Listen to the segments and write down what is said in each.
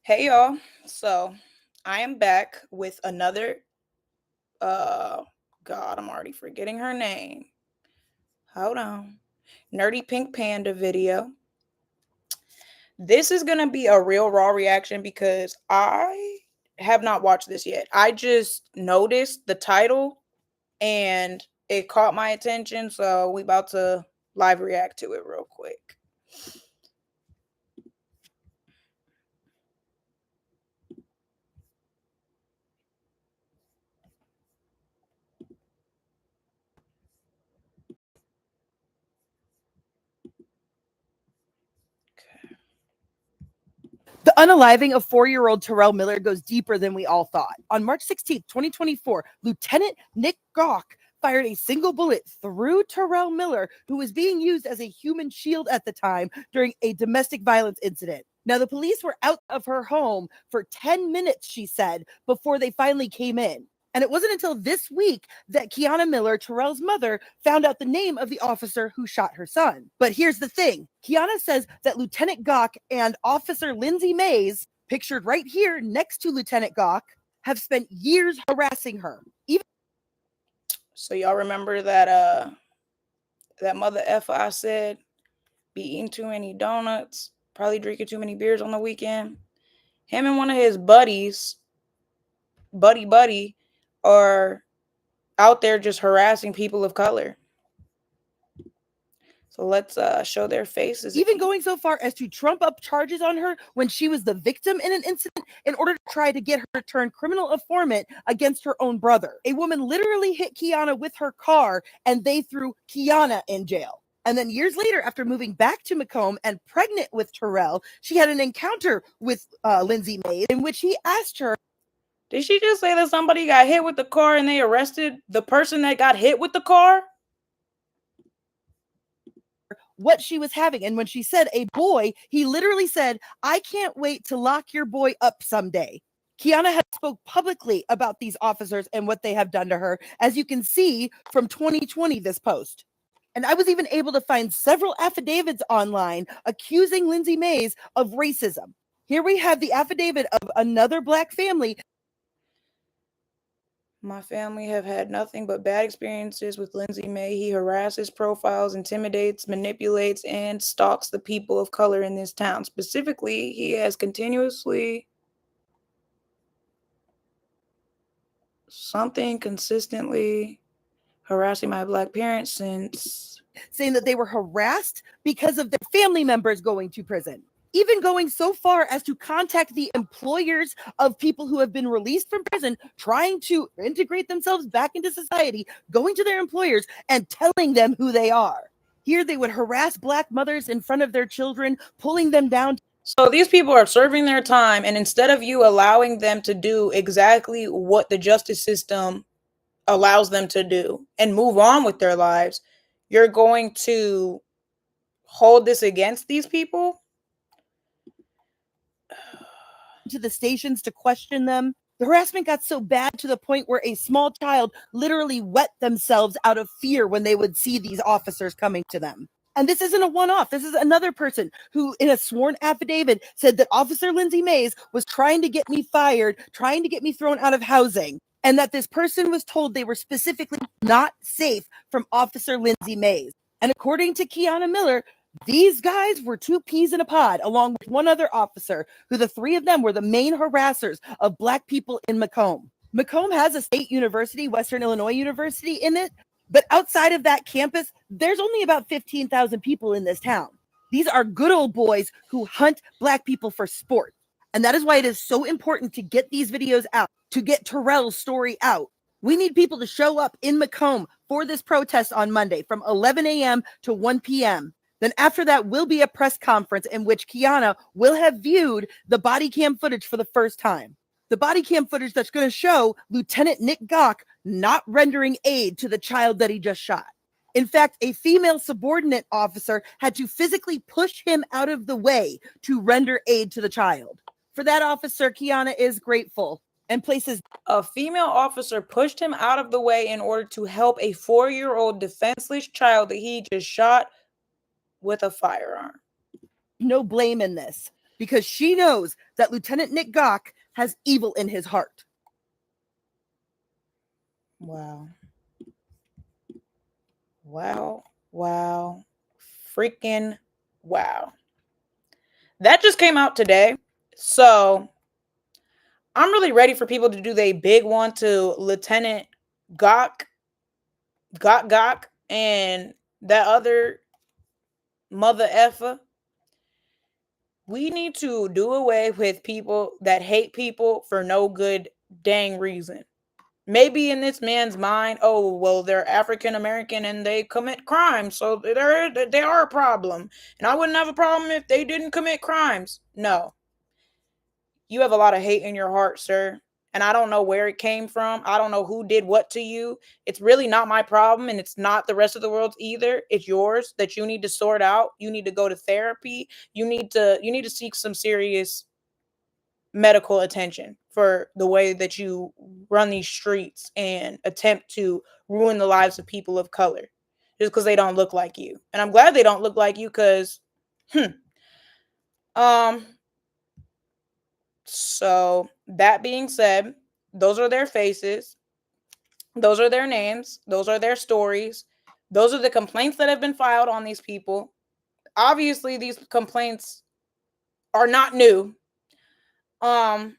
Hey y'all. So I am back with another uh God, I'm already forgetting her name. Hold on. Nerdy Pink Panda video. This is gonna be a real raw reaction because I have not watched this yet. I just noticed the title and it caught my attention, so we about to live react to it real quick. The unaliving of 4-year-old Terrell Miller goes deeper than we all thought. On March 16th, 2024, Lieutenant Nick Gawk fired a single bullet through Terrell Miller, who was being used as a human shield at the time during a domestic violence incident. Now, the police were out of her home for 10 minutes, she said, before they finally came in. And it wasn't until this week that Kiana Miller, Terrell's mother, found out the name of the officer who shot her son. But here's the thing. Kiana says that Lieutenant Gawk and Officer Lindsay Mays, pictured right here next to Lieutenant Gawk, have spent years harassing her. So y'all remember that mother effer I said be eating too many donuts, probably drinking too many beers on the weekend. Him and one of his buddies, buddy, are out there just harassing people of color. So let's show their faces. Even going so far as to trump up charges on her when she was the victim in an incident in order to try to get her to turn criminal informant against her own brother. A woman literally hit Kiana with her car and they threw Kiana in jail. And then years later, after moving back to Macomb and pregnant with Terrell, she had an encounter with Lindsay Mays in which he asked her, did she just say that somebody got hit with the car and they arrested the person that got hit with the car? What she was having. And when she said a boy, he literally said, "I can't wait to lock your boy up someday." Kiana had spoke publicly about these officers and what they have done to her, as you can see from 2020, this post. And I was even able to find several affidavits online accusing Lindsay Mays of racism. Here we have the affidavit of another Black family. My family have had nothing but bad experiences with Lindsay May. He harasses, profiles, intimidates, manipulates, and stalks the people of color in this town. Specifically, he has continuously consistently harassing my Black parents since, saying that they were harassed because of their family members going to prison. Even going so far as to contact the employers of people who have been released from prison, trying to integrate themselves back into society, going to their employers and telling them who they are. Here they would harass Black mothers in front of their children, pulling them down. So these people are serving their time, and instead of you allowing them to do exactly what the justice system allows them to do and move on with their lives, you're going to hold this against these people? To the stations to question them. The harassment got so bad to the point where a small child literally wet themselves out of fear when they would see these officers coming to them. And this isn't a one-off. This is another person who, in a sworn affidavit, said that Officer Lindsay Mays was trying to get me fired, trying to get me thrown out of housing, and that this person was told they were specifically not safe from Officer Lindsay Mays. And according to Kiana Miller, these guys were two peas in a pod, along with one other officer, who the three of them were the main harassers of Black people in Macomb. Macomb has a state university, Western Illinois University, in it, but outside of that campus, there's only about 15,000 people in this town. These are good old boys who hunt Black people for sport. And that is why it is so important to get these videos out, to get Terrell's story out. We need people to show up in Macomb for this protest on Monday from 11 a.m. to 1 p.m. Then after that will be a press conference in which Kiana will have viewed the body cam footage for the first time. The body cam footage that's going to show Lieutenant Nick Gawk not rendering aid to the child that he just shot. In fact, a female subordinate officer had to physically push him out of the way to render aid to the child. For that officer, Kiana is grateful and places. A female officer pushed him out of the way in order to help a 4-year-old defenseless child that he just shot with a firearm. No blame in this. because she knows that Lieutenant Nick Gok has evil in his heart. Wow. Wow. Wow. Freaking wow. That just came out today. So I'm really ready for people to do their big one to Lieutenant Gok, Gok, and that other mother effer. We need to do away with people that hate people for no good dang reason. Maybe in this man's mind, oh well, they're African American and they commit crimes, so they are a problem, and I wouldn't have a problem if they didn't commit crimes. No, you have a lot of hate in your heart, sir. And I don't know where it came from. I don't know who did what to you. It's really not my problem, and it's not the rest of the world's either. It's yours that you need to sort out. You need to go to therapy. You need to seek some serious medical attention for the way that you run these streets and attempt to ruin the lives of people of color just because they don't look like you. And I'm glad they don't look like you because um so that being said, those are their faces, those are their names, those are their stories, those are the complaints that have been filed on these people. Obviously these complaints are not new. um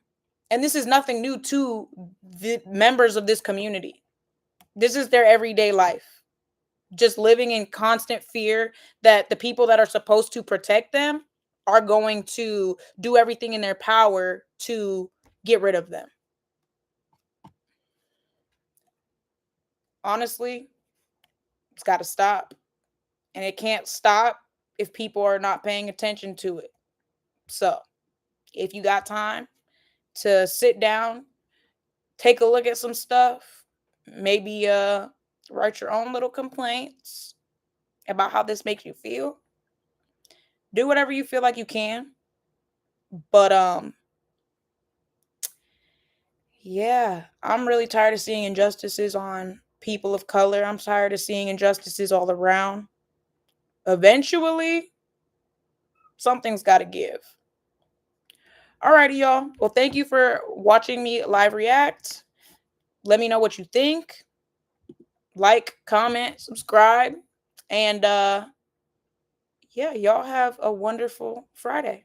and this is nothing new to the members of this community. This is their everyday life, just living in constant fear that the people that are supposed to protect them are going to do everything in their power to get rid of them. Honestly, it's got to stop. And it can't stop if people are not paying attention to it. So, if you got time to sit down, take a look at some stuff, maybe write your own little complaints about how this makes you feel. Do whatever you feel like you can. But yeah, I'm really tired of seeing injustices on people of color. I'm tired of seeing injustices all around. Eventually, something's got to give. Alrighty, y'all. Well, thank you for watching me live react. Let me know what you think. Like, comment, subscribe, and yeah, y'all have a wonderful Friday.